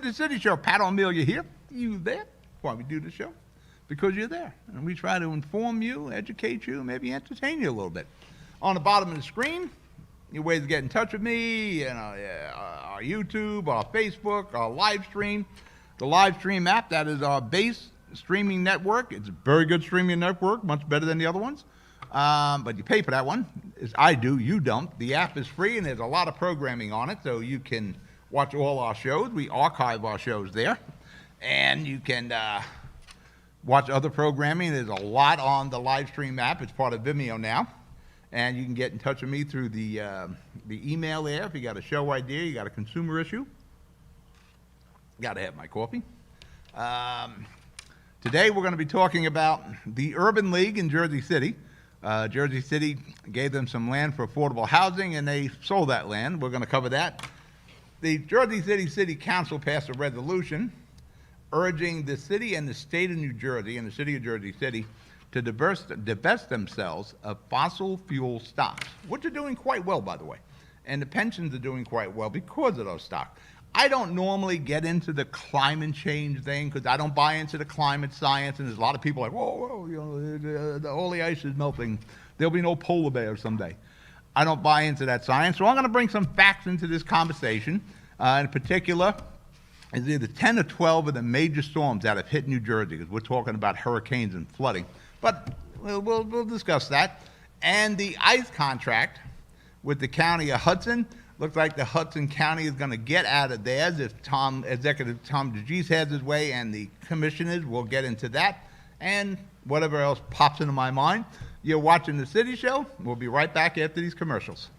the City Show. Pat O Melia here. You there? Why we do the show? Because you're there. And we try to inform you, educate you, maybe entertain you a little bit. On the bottom of the screen, your ways to get in touch with me, our YouTube, our Facebook, our live stream. The live stream app, that is our base streaming network. It's a very good streaming network, much better than the other ones. But you pay for that one. I do, you don't. The app is free, and there's a lot of programming on it, so you can watch all our shows. We archive our shows there. And you can watch other programming. There's a lot on the live stream app. It's part of Vimeo now. And you can get in touch with me through the email there. If you got a show idea, you got a consumer issue. Got to have my coffee. Today we're going to be talking about the Urban League in Jersey City. Jersey City gave them some land for affordable housing, and they sold that land. We're going to cover that. The Jersey City Council passed a resolution urging the city and the state of New Jersey and the city of Jersey City to divest themselves of fossil fuel stocks, which are doing quite well, by the way. And the pensions are doing quite well because of those stocks. I don't normally get into the climate change thing because I don't buy into the climate science, and there's a lot of people like, whoa, all the ice is melting. There'll be no polar bears someday. I don't buy into that science, so I'm going to bring some facts into this conversation. In particular, is either 10 or 12 of the major storms that have hit New Jersey, because we're talking about hurricanes and flooding. But we'll discuss that. And the ice contract with the county of Hudson. Looks like the Hudson County is going to get out of theirs if Executive Tom DeGise has his way, and the commissioners will get into that. And whatever else pops into my mind. You're watching The City Show. We'll be right back after these commercials.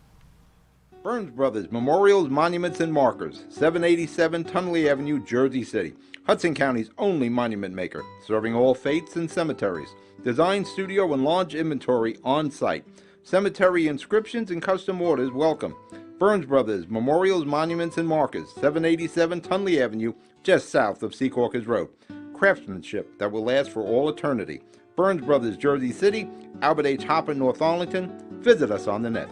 Burns Brothers Memorials, Monuments, and Markers, 787 Tunley Avenue, Jersey City. Hudson County's only monument maker, serving all faiths and cemeteries. Design, studio, and large inventory on site. Cemetery inscriptions and custom orders welcome. Burns Brothers Memorials, Monuments, and Markers, 787 Tunley Avenue, just south of Secaucus Road. Craftsmanship that will last for all eternity. Burns Brothers, Jersey City, Albert H. Hopper, North Arlington. Visit us on the net.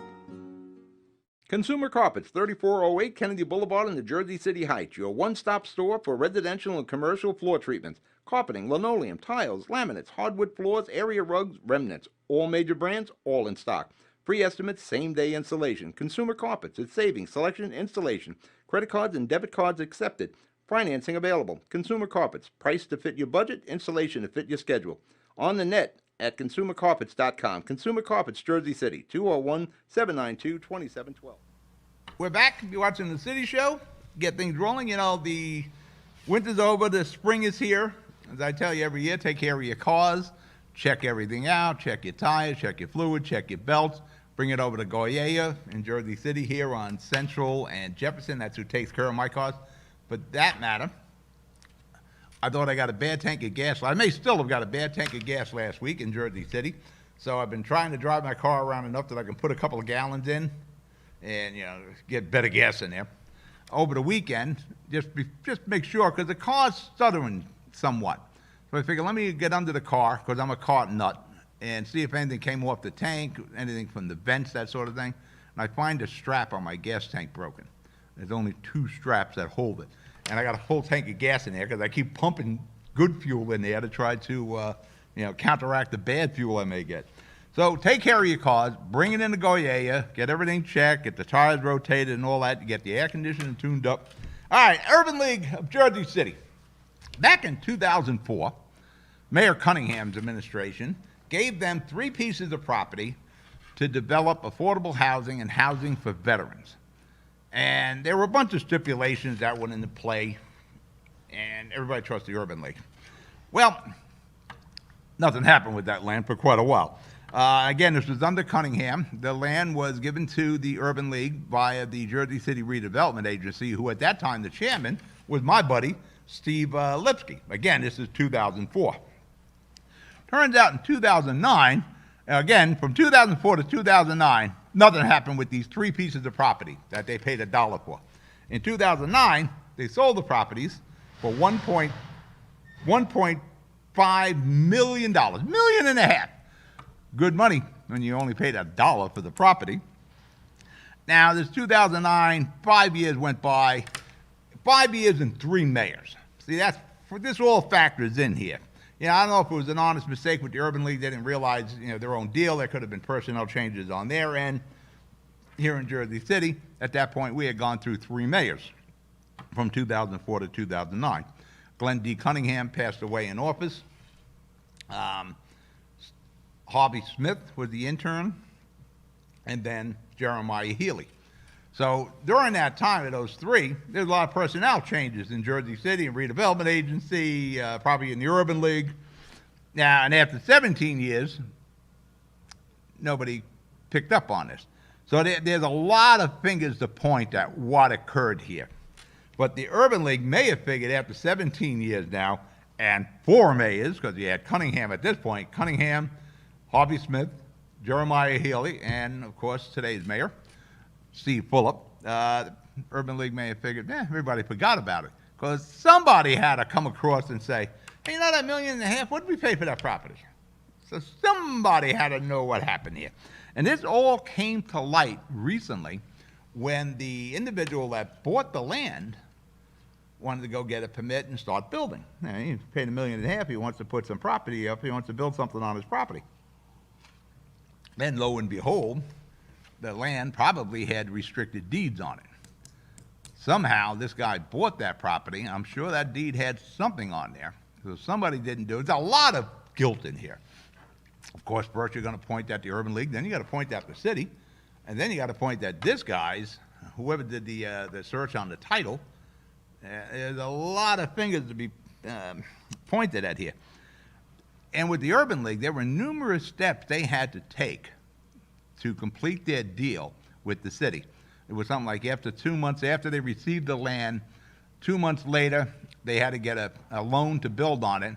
Consumer Carpets, 3408 Kennedy Boulevard in the Jersey City Heights, your one-stop store for residential and commercial floor treatments, carpeting, linoleum, tiles, laminates, hardwood floors, area rugs, remnants, all major brands, all in stock. Free estimates, same-day installation. Consumer Carpets, it's savings, selection, installation. Credit cards and debit cards accepted. Financing available. Consumer Carpets, price to fit your budget, installation to fit your schedule. On the net at consumercarpets.com. Consumer Carpets, Jersey City, 201-792-2712. We're back. You're watching The City Show. Get things rolling. You know, the winter's over. The spring is here. As I tell you every year, take care of your cars. Check everything out. Check your tires. Check your fluid. Check your belts. Bring it over to Goyea in Jersey City here on Central and Jefferson. That's who takes care of my cars. For that matter, I thought I got a bad tank of gas. I may still have got a bad tank of gas last week in Jersey City. So I've been trying to drive my car around enough that I can put a couple of gallons in and, you know, get better gas in there. Over the weekend, just make sure, because the car's stuttering somewhat. So I figured, let me get under the car, because I'm a car nut, and see if anything came off the tank, anything from the vents, that sort of thing. And I find a strap on my gas tank broken. There's only 2 straps that hold it. And I got a full tank of gas in there because I keep pumping good fuel in there to try to counteract the bad fuel I may get. So take care of your cars, bring it into Goyea, get everything checked, get the tires rotated and all that, get the air conditioning tuned up. All right, Urban League of Jersey City. Back in 2004, Mayor Cunningham's administration gave them 3 pieces of property to develop affordable housing and housing for veterans. And there were a bunch of stipulations that went into play, and everybody trusts the Urban League. Well, nothing happened with that land for quite a while. Again, this was under Cunningham. The land was given to the Urban League via the Jersey City Redevelopment Agency, who at that time, the chairman, was my buddy, Steve Lipsky. Again, this is 2004. Turns out in 2009, again, from 2004 to 2009, nothing happened with these 3 pieces of property that they paid $1 for. In 2009, they sold the properties for $1.5 million, $1.5 million. Good money when you only paid $1 for the property. Now, this 2009, 5 years went by. 5 years and 3 mayors. See, this all factors in here. I don't know if it was an honest mistake with the Urban League. They didn't realize, their own deal. There could have been personnel changes on their end. Here in Jersey City, at that point, we had gone through 3 mayors from 2004 to 2009. Glenn D. Cunningham passed away in office. Harvey Smith was the intern, and then Jeremiah Healy. So during that time of those 3, there's a lot of personnel changes in Jersey City and redevelopment agency, probably in the Urban League. Now, and after 17 years, nobody picked up on this. So there's a lot of fingers to point at what occurred here. But the Urban League may have figured after 17 years now, and 4 mayors, because you had Cunningham at this point, Cunningham, Harvey Smith, Jeremiah Healy, and of course today's mayor, Steve Fulop. Urban League may have figured, everybody forgot about it. Because somebody had to come across and say, hey, that $1.5 million, what did we pay for that property? So somebody had to know what happened here. And this all came to light recently when the individual that bought the land wanted to go get a permit and start building. He paid $1.5 million. He wants to put some property up. He wants to build something on his property. Then, lo and behold, the land probably had restricted deeds on it. Somehow, this guy bought that property. I'm sure that deed had something on there. So somebody didn't do it. There's a lot of guilt in here. Of course, first you're going to point at the Urban League, then you got to point at the city, and then you got to point at this guy's, whoever did the search on the title. There's a lot of fingers to be pointed at here. And with the Urban League, there were numerous steps they had to take to complete their deal with the city. It was something like after 2 months after they received the land, 2 months later, they had to get a loan to build on it,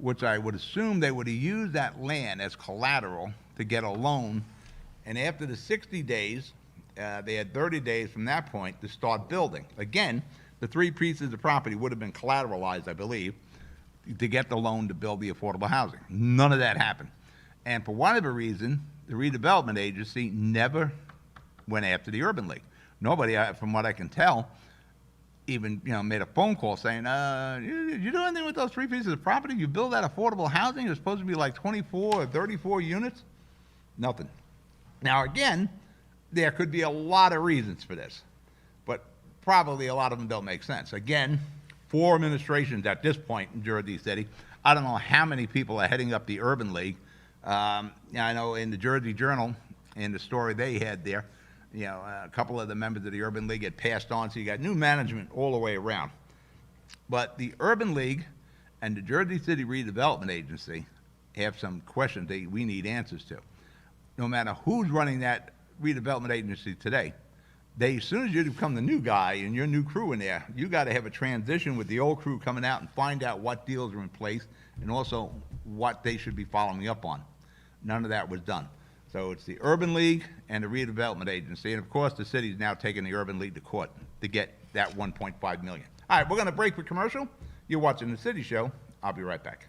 which I would assume they would have used that land as collateral to get a loan. And after the 60 days, they had 30 days from that point to start building. Again, the 3 pieces of property would have been collateralized, I believe, to get the loan to build the affordable housing. None of that happened. And for whatever reason, the redevelopment agency never went after the Urban League. Nobody, from what I can tell, even made a phone call saying, you do anything with those 3 pieces of property? You build that affordable housing? It's supposed to be like 24 or 34 units? Nothing. Now, again, there could be a lot of reasons for this, but probably a lot of them don't make sense. Again, 4 administrations at this point in Jersey City. I don't know how many people are heading up the Urban League. I know in the Jersey Journal, in the story they had there, a couple of the members of the Urban League had passed on, so you got new management all the way around. But the Urban League and the Jersey City Redevelopment Agency have some questions we need answers to. No matter who's running that redevelopment agency today, as soon as you become the new guy and your new crew in there, you got to have a transition with the old crew coming out and find out what deals are in place and also what they should be following up on. None of that was done. So it's the Urban League and the Redevelopment Agency, and of course the city's now taking the Urban League to court to get that $1.5 million. All right, we're going to break for commercial. You're watching The City Show. I'll be right back.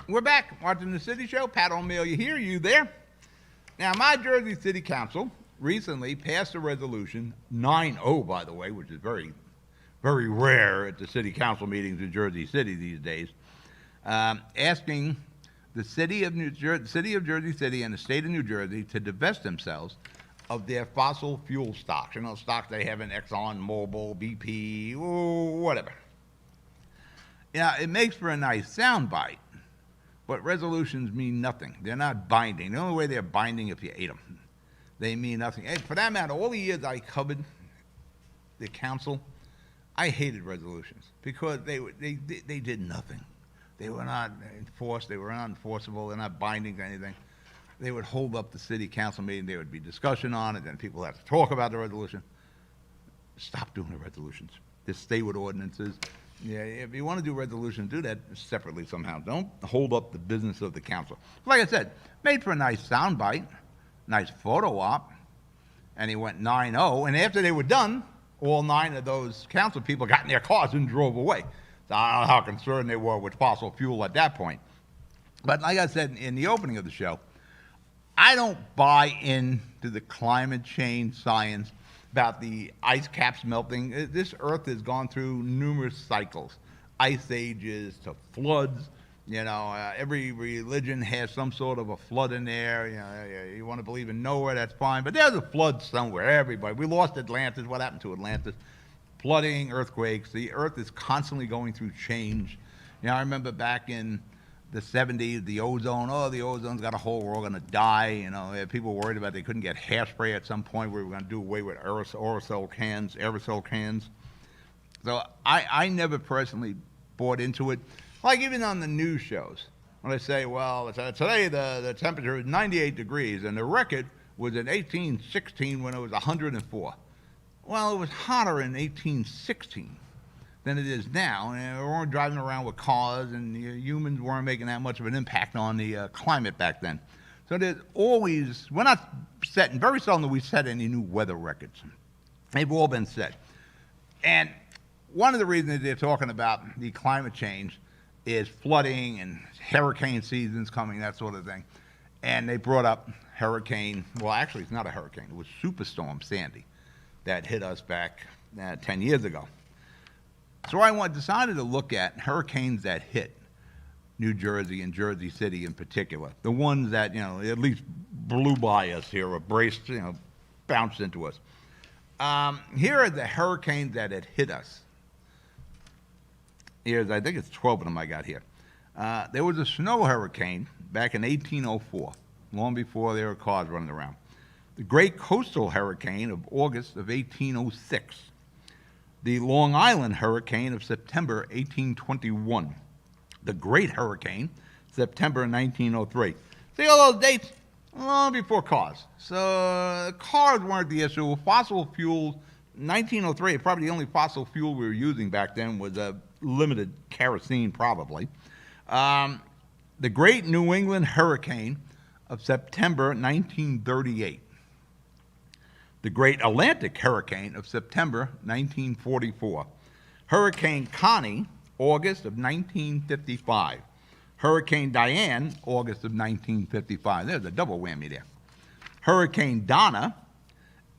We're back watching The City Show. Pat O Melia here. You there? Now, my Jersey City Council recently passed a resolution, 9-0, by the way, which is very, very rare at the city council meetings in Jersey City these days, asking the city of Jersey City and the state of New Jersey to divest themselves of their fossil fuel stocks. You know, stocks they have in Exxon, Mobil, BP, whatever. Yeah, it makes for a nice soundbite, but resolutions mean nothing. They're not binding. The only way they're binding if you ate them. They mean nothing. Hey, for that matter, all the years I covered the council, I hated resolutions because they did nothing. They were not enforced. They were not enforceable. They're not binding to anything. They would hold up the city council meeting. There would be discussion on it, and people would have to talk about the resolution. Stop doing the resolutions. Just stay with ordinances. Yeah, if you want to do resolutions, do that separately somehow. Don't hold up the business of the council. Like I said, made for a nice soundbite, nice photo op, and he went 9-0. And after they were done, all 9 of those council people got in their cars and drove away. So I don't know how concerned they were with fossil fuel at that point. But like I said in the opening of the show, I don't buy into the climate change science about the ice caps melting. This Earth has gone through numerous cycles, ice ages to floods. You know, every religion has some sort of a flood in there. You know, you want to believe in Noah, that's fine, but there's a flood somewhere. Everybody, we lost Atlantis. What happened to Atlantis? Flooding, earthquakes. The Earth is constantly going through change. You know, I remember back in the 70s, the ozone's got a hole, we're all going to die. You know, people were worried about they couldn't get hairspray at some point. We were going to do away with aerosol cans. So I never personally bought into it. Like even on the news shows, when they say, well, today the temperature is 98 degrees, and the record was in 1816 when it was 104. Well, it was hotter in 1816 than it is now. And we weren't driving around with cars, and humans weren't making that much of an impact on the climate back then. So there's always, we're not setting, very seldom do we set any new weather records. They've all been set. And one of the reasons they're talking about the climate change is flooding and hurricane seasons coming, that sort of thing. And they brought up well, actually it's not a hurricane, it was Superstorm Sandy that hit us back 10 years ago. So I decided to look at hurricanes that hit New Jersey and Jersey City in particular, the ones that, you know, at least blew by us here or braced, you know, bounced into us. Here are the hurricanes that had hit us. I think it's 12 of them I got here. There was a snow hurricane back in 1804, long before there were cars running around. The Great Coastal Hurricane of August of 1806. The Long Island Hurricane of September 1821. The Great Hurricane, September 1903. See all those dates? Long before cars. So cars weren't the issue. Fossil fuels, 1903, probably the only fossil fuel we were using back then was a limited kerosene, probably. The Great New England Hurricane of September 1938. The Great Atlantic Hurricane of September 1944. Hurricane Connie, August of 1955. Hurricane Diane, August of 1955. There's a double whammy there. Hurricane Donna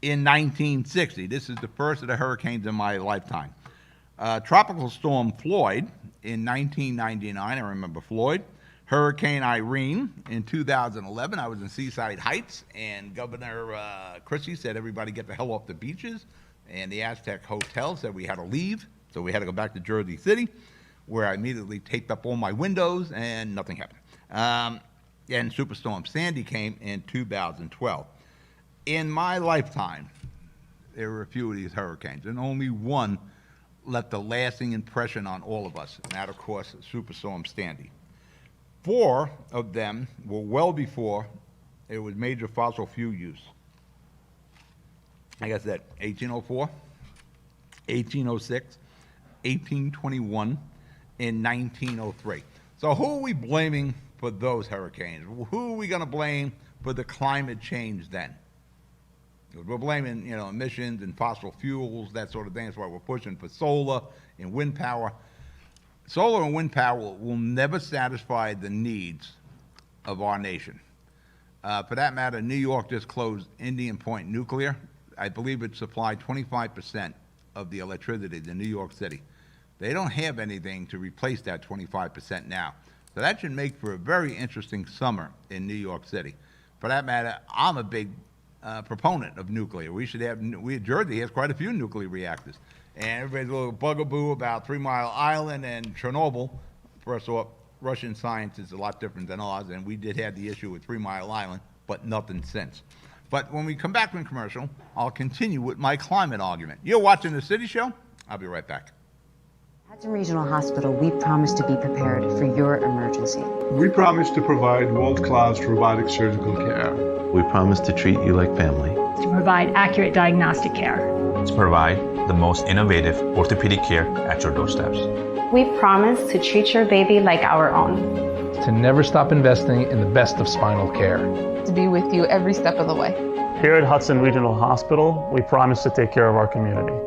in 1960. This is the first of the hurricanes in my lifetime. Tropical Storm Floyd in 1999. I remember Floyd. Hurricane Irene in 2011. I was in Seaside Heights, and Governor Christie said everybody get the hell off the beaches, and the Aztec Hotel said we had to leave, so we had to go back to Jersey City, where I immediately taped up all my windows, and nothing happened. And Superstorm Sandy came in 2012. In my lifetime, there were a few of these hurricanes, and only one left a lasting impression on all of us, and that, of course, is Superstorm Sandy. 4 of them were well before it was major fossil fuel use. Like I said, 1804, 1806, 1821, and 1903. So who are we blaming for those hurricanes? Who are we going to blame for the climate change then? Because we're blaming, you know, emissions and fossil fuels, that sort of thing. That's why we're pushing for solar and wind power. Solar and wind power will never satisfy the needs of our nation. For that matter, New York just closed Indian Point Nuclear. I believe it supplied 25% of the electricity to New York City. They don't have anything to replace that 25% now. So that should make for a very interesting summer in New York City. For that matter, I'm a big proponent of nuclear. Jersey has quite a few nuclear reactors. And everybody's a little bugaboo about 3 Mile Island and Chernobyl. First off, Russian science is a lot different than ours, and we did have the issue with 3 Mile Island, but nothing since. But when we come back from commercial, I'll continue with my climate argument. You're watching The City Show. I'll be right back. Hudson Regional Hospital, we promise to be prepared for your emergency. We promise to provide world-class robotic surgical care. We promise to treat you like family. To provide accurate diagnostic care. To provide the most innovative orthopedic care at your doorsteps. We promise to treat your baby like our own. To never stop investing in the best of spinal care. To be with you every step of the way. Here at Hudson Regional Hospital, we promise to take care of our community.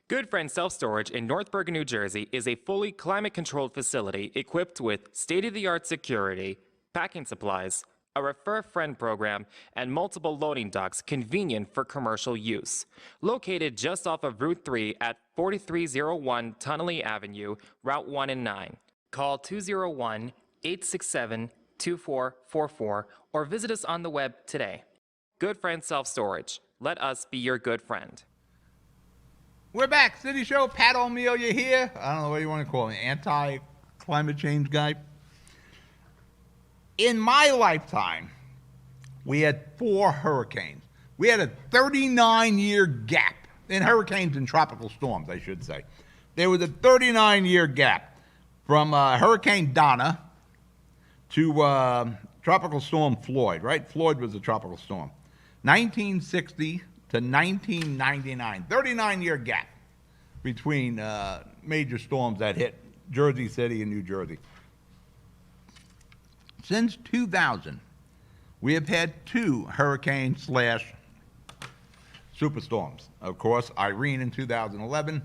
Good Friend Self-Storage in North Bergen, New Jersey is a fully climate-controlled facility equipped with state-of-the-art security, packing supplies, a Refer a Friend program, and multiple loading docks convenient for commercial use. Located just off of Route 3 at 4301 Tunnelly Avenue, Route 1 and 9. Call 201-867-2444 or visit us on the web today. Good Friend Self-Storage. Let us be your good friend. We're back. City Show. Pat O Melia here. I don't know what you want to call me. Anti-climate change guy. In my lifetime, we had 4 hurricanes. We had a 39-year gap in hurricanes and tropical storms, I should say. There was a 39-year gap from Hurricane Donna to Tropical Storm Floyd, right? Floyd was a tropical storm. 1960 to 1999, 39-year gap between major storms that hit Jersey City and New Jersey. Since 2000, we have had 2 hurricane/superstorms. Of course, Irene in 2011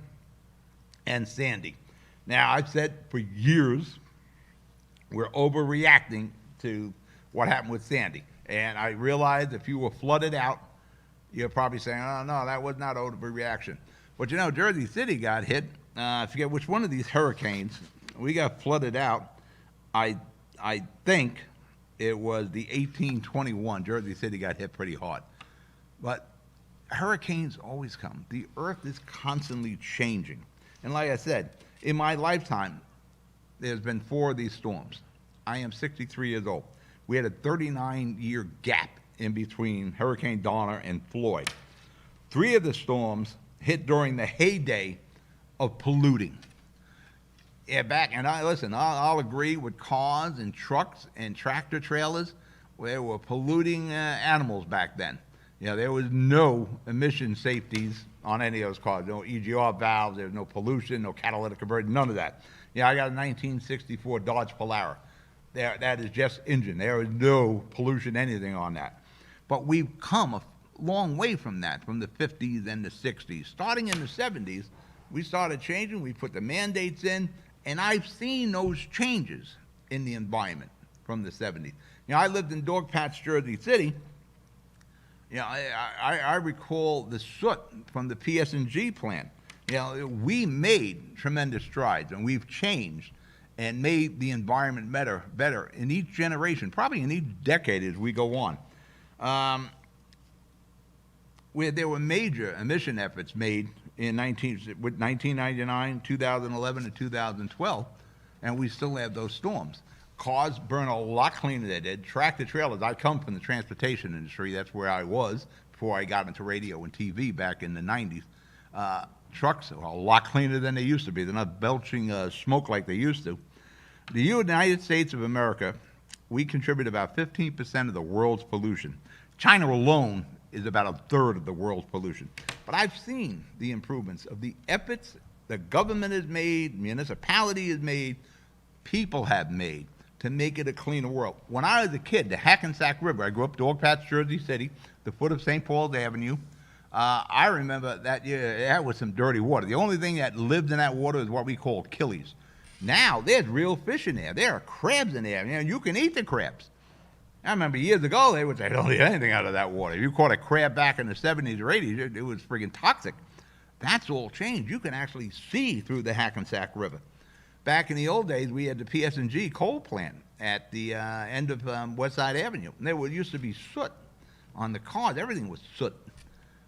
and Sandy. Now, I've said for years we're overreacting to what happened with Sandy. And I realize if you were flooded out, you're probably saying, oh, no, that was not overreaction. But, you know, Jersey City got hit. I forget which one of these hurricanes. We got flooded out. I think it was the 1821. Jersey City got hit pretty hard. But hurricanes always come. The earth is constantly changing. And like I said, in my lifetime, there's been 4 of these storms. I am 63 years old. We had a 39-year gap in between Hurricane Donna and Floyd. 3 of the storms hit during the heyday of polluting. Yeah, I'll agree with cars and trucks and tractor trailers. They were polluting animals back then. You know, there was no emission safeties on any of those cars. No EGR valves, there was no pollution, no catalytic converter, none of that. Yeah, I got a 1964 Dodge Polara. That is just engine. There is no pollution, anything on that. But we've come a long way from that, from the 50s and the 60s. Starting in the 70s, we started changing. We put the mandates in, and I've seen those changes in the environment from the 70s. You know, I lived in Dogpatch, Jersey City. You know, I recall the soot from the PS&G plant. You know, we made tremendous strides, and we've changed and made the environment better in each generation, probably in each decade as we go on. There were major emission efforts made in 1999, 2011, and 2012, and we still have those storms. Cars burn a lot cleaner than they did. Tractor trailers, I come from the transportation industry. That's where I was before I got into radio and TV back in the 90s. Trucks are a lot cleaner than they used to be. They're not belching smoke like they used to. The United States of America, we contribute about 15% of the world's pollution. China alone is about 1/3 of the world's pollution. But I've seen the improvements of the efforts the government has made, municipality has made, people have made to make it a cleaner world. When I was a kid, the Hackensack River, I grew up Dogpatch, Jersey City, the foot of St. Paul's Avenue. I remember that was some dirty water. The only thing that lived in that water is what we call killies. Now, there's real fish in there. There are crabs in there. You know, you can eat the crabs. I remember years ago, they would say, don't eat anything out of that water. If you caught a crab back in the 70s or 80s, it was friggin' toxic. That's all changed. You can actually see through the Hackensack River. Back in the old days, we had the PS&G coal plant, at the end of West Side Avenue. And there used to be soot on the cars. Everything was soot.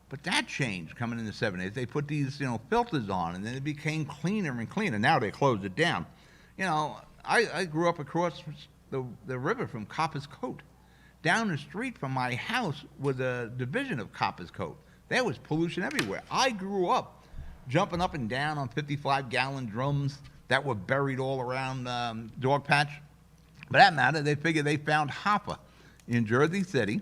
But that changed coming in the 70s. They put these, filters on, and then it became cleaner and cleaner. Now they closed it down. I grew up across the river from Copper's Coat. Down the street from my house was a division of Copper's Coat. There was pollution everywhere. I grew up jumping up and down on 55-gallon drums that were buried all around Dog Patch. For that matter, they figured they found Hopper in Jersey City.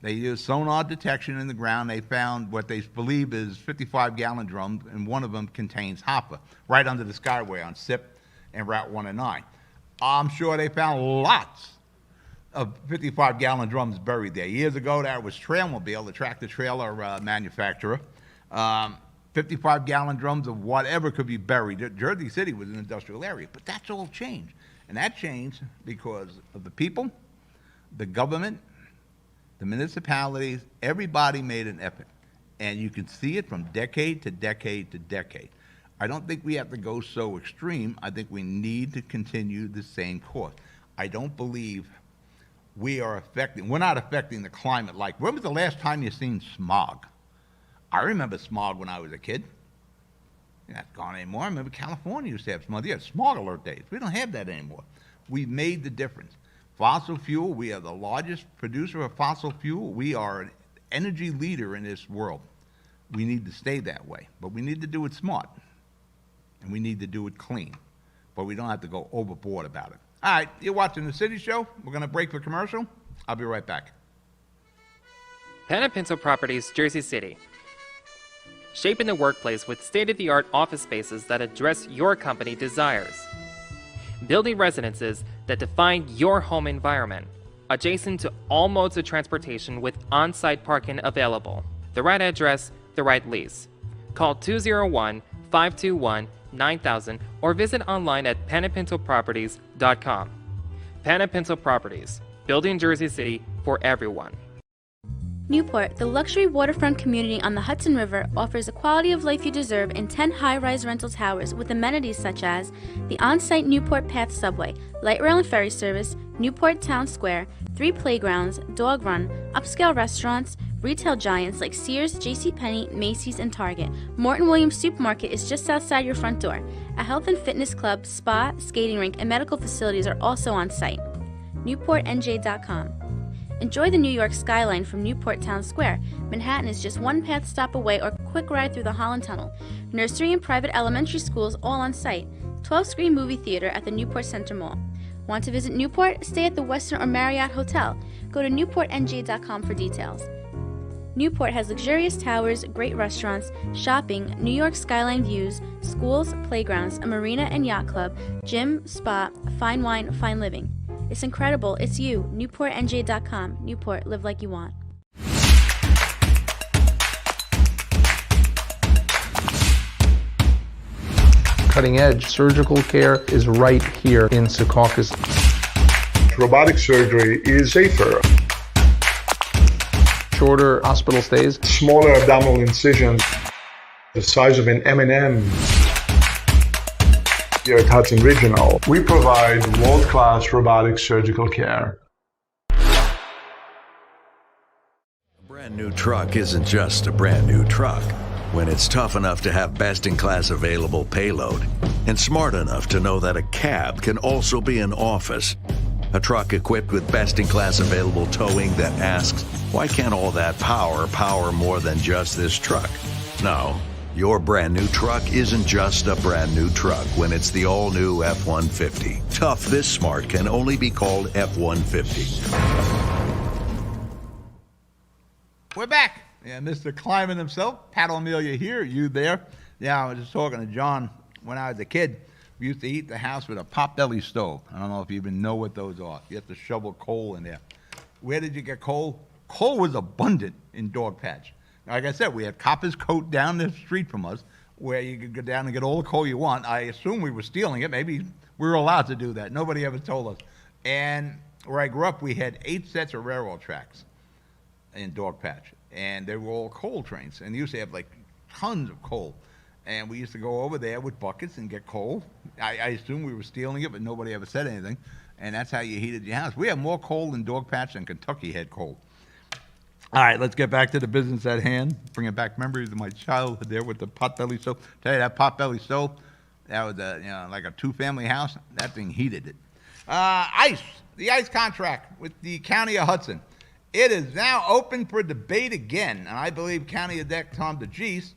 They used sonar detection in the ground. They found what they believe is 55-gallon drums, and one of them contains Hopper, right under the Skyway on SIP and Route 109. I'm sure they found lots of 55-gallon drums buried there. Years ago, that was Trailmobile, the tractor-trailer manufacturer. 55-gallon drums of whatever could be buried. Jersey City was an industrial area, but that's all changed. And that changed because of the people, the government, the municipalities, everybody made an effort. And you can see it from decade to decade to decade. I don't think we have to go so extreme. I think we need to continue the same course. I don't believe we're not affecting the climate like, when was the last time you seen smog? I remember smog when I was a kid. That's gone anymore. I remember California used to have smog. They had smog alert days. We don't have that anymore. We've made the difference. Fossil fuel, we are the largest producer of fossil fuel. We are an energy leader in this world. We need to stay that way, but we need to do it smart, and we need to do it clean, but we don't have to go overboard about it. All right, you're watching The City Show. We're going to break for commercial. I'll be right back. Pan & Pinto Properties, Jersey City. Shaping the workplace with state-of-the-art office spaces that address your company desires. Building residences that define your home environment, adjacent to all modes of transportation with on-site parking available. The right address, the right lease. Call 201-521-9000 or visit online at panandpintoproperties.com. Pan & Pinto Properties, building Jersey City for everyone. Newport, the luxury waterfront community on the Hudson River, offers the quality of life you deserve in 10 high-rise rental towers with amenities such as the on-site Newport Path subway, light rail and ferry service, Newport Town Square, 3 playgrounds, dog run, upscale restaurants, retail giants like Sears, JCPenney, Macy's, and Target. Morton Williams Supermarket is just outside your front door. A health and fitness club, spa, skating rink, and medical facilities are also on site. NewportNJ.com. Enjoy the New York skyline from Newport Town Square. Manhattan is just one path stop away or quick ride through the Holland Tunnel. Nursery and private elementary schools all on site. 12-screen movie theater at the Newport Center Mall. Want to visit Newport? Stay at the Westin or Marriott Hotel. Go to NewportNJ.com for details. Newport has luxurious towers, great restaurants, shopping, New York skyline views, schools, playgrounds, a marina and yacht club, gym, spa, fine wine, fine living. It's incredible. It's you. NewportNJ.com. Newport. Live like you want. Cutting-edge surgical care is right here in Secaucus. Robotic surgery is safer. Shorter hospital stays. Smaller abdominal incisions, the size of an M&M. Here at Hudson Regional, we provide world-class robotic surgical care. A brand new truck isn't just a brand new truck when it's tough enough to have best-in-class available payload and smart enough to know that a cab can also be an office. A truck equipped with best-in-class available towing that asks, why can't all that power more than just this truck? No. Your brand new truck isn't just a brand new truck when it's the all-new F-150. Tough this smart can only be called F-150. We're back. Yeah, Mr. Climate himself, Pat O Melia here, you there. Yeah, I was just talking to John when I was a kid. We used to heat the house with a pot-belly stove. I don't know if you even know what those are. You have to shovel coal in there. Where did you get coal? Coal was abundant in Dog Patch. Like I said, we had Copper's Coat down the street from us where you could go down and get all the coal you want. I assume we were stealing it. Maybe we were allowed to do that. Nobody ever told us. And where I grew up, we had 8 sets of railroad tracks in Dog Patch. And they were all coal trains. And they used to have like tons of coal. And we used to go over there with buckets and get coal. I assume we were stealing it, but nobody ever said anything. And that's how you heated your house. We have more coal in Dogpatch than Kentucky had coal. All right, let's get back to the business at hand. Bringing back memories of my childhood there with the potbelly stove. Tell you, that potbelly stove, that was like a two-family house. That thing heated it. ICE, the ICE contract with the County of Hudson. It is now open for debate again, and I believe County Exec Tom DeGeese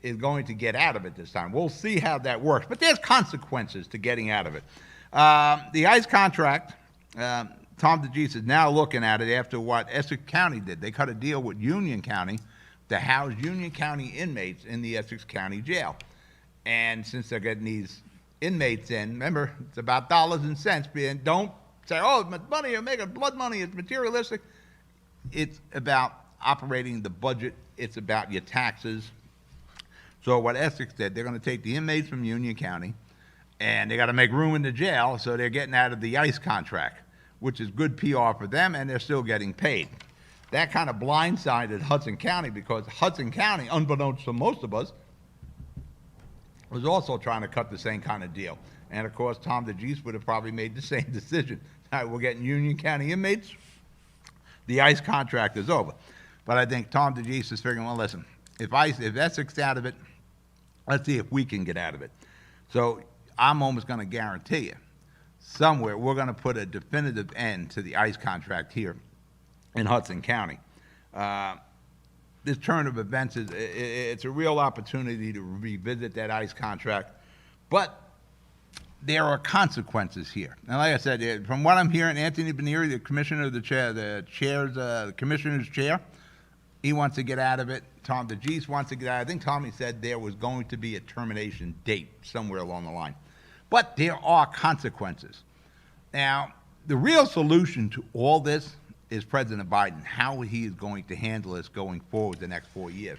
is going to get out of it this time. We'll see how that works, but there's consequences to getting out of it. The ICE contract, Tom DeGeese is now looking at it after what Essex County did. They cut a deal with Union County to house Union County inmates in the Essex County Jail. And since they're getting these inmates in, remember, it's about dollars and cents. And don't say, oh, it's money, you're making blood money, it's materialistic. It's about operating the budget. It's about your taxes. So what Essex did, they're going to take the inmates from Union County, and they got to make room in the jail, so they're getting out of the ICE contract, which is good PR for them, and they're still getting paid. That kind of blindsided Hudson County, because Hudson County, unbeknownst to most of us, was also trying to cut the same kind of deal. And of course, Tom DeGeese would have probably made the same decision. All right, we're getting Union County inmates. The ICE contract is over. But I think Tom DeGeese is figuring, well, listen, if Essex out of it, let's see if we can get out of it. So I'm almost going to guarantee you, somewhere we're going to put a definitive end to the ICE contract here in Hudson County. This turn of events it's a real opportunity to revisit that ICE contract, but there are consequences here. And like I said, from what I'm hearing, Anthony Benieri, the commissioner of the commissioner's chair, he wants to get out of it. Tom DeGeese wants to get out. I think Tommy said there was going to be a termination date somewhere along the line. But there are consequences. Now, the real solution to all this is President Biden, how he is going to handle this going forward the next 4 years.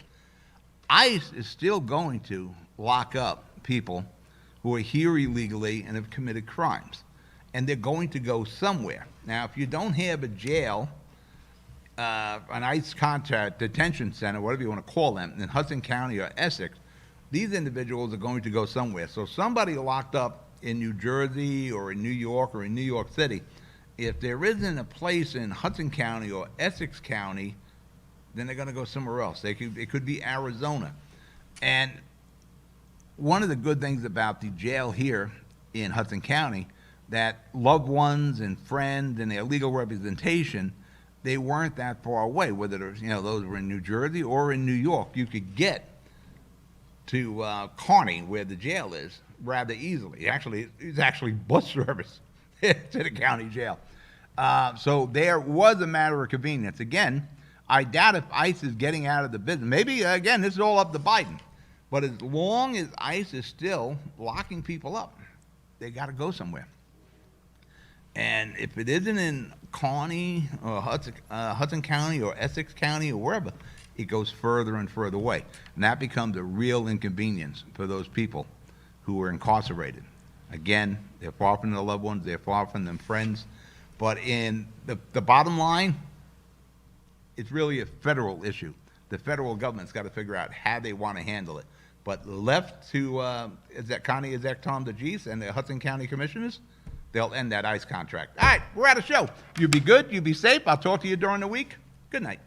ICE is still going to lock up people who are here illegally and have committed crimes. And they're going to go somewhere. Now, if you don't have a jail, an ICE contract detention center, whatever you want to call them, in Hudson County or Essex, these individuals are going to go somewhere. So somebody locked up in New Jersey or in New York or in New York City, if there isn't a place in Hudson County or Essex County, then they're going to go somewhere else. It could be Arizona. And one of the good things about the jail here in Hudson County, that loved ones and friends and their legal representation, they weren't that far away, whether those were in New Jersey or in New York. You could get to Kearney, where the jail is, rather easily. It's actually bus service to the county jail. So there was a matter of convenience. Again, I doubt if ICE is getting out of the business. Maybe, again, this is all up to Biden. But as long as ICE is still locking people up, they got to go somewhere. And if it isn't in Kearney or Hudson County or Essex County or wherever, it goes further and further away. And that becomes a real inconvenience for those people who are incarcerated. Again, they're far from their loved ones, they're far from their friends. But in the bottom line, it's really a federal issue. The federal government's got to figure out how they want to handle it. But left to County Exec Tom DeGeese and the Hudson County Commissioners, they'll end that ICE contract. All right, we're out of show. You be good, you be safe. I'll talk to you during the week. Good night.